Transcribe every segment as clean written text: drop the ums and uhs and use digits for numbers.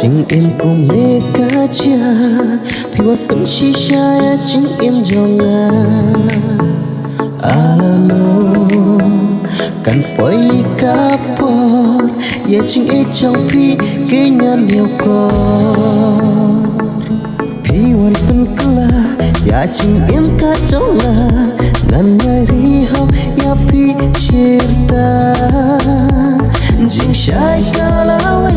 Chính em cùng nê cá cha Pi wat pen shisha ya chính em jonga Alano Kan poi kapor Ya chính e trong pi kein liu ko Pi wat pen kala Ya chính em ka jonga Ngan ngai ri hau ya pi shirta Jing shai kalawe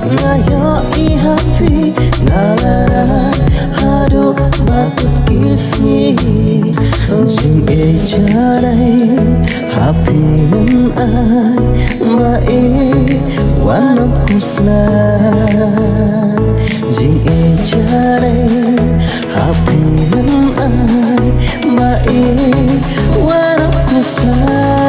Ngayo I happy Ngalara Hado batut kisni Jing e janai Happy ngan ai Ba e Wanam kuslan Jing e janai Happy ngan ai Ba e Wanam kuslan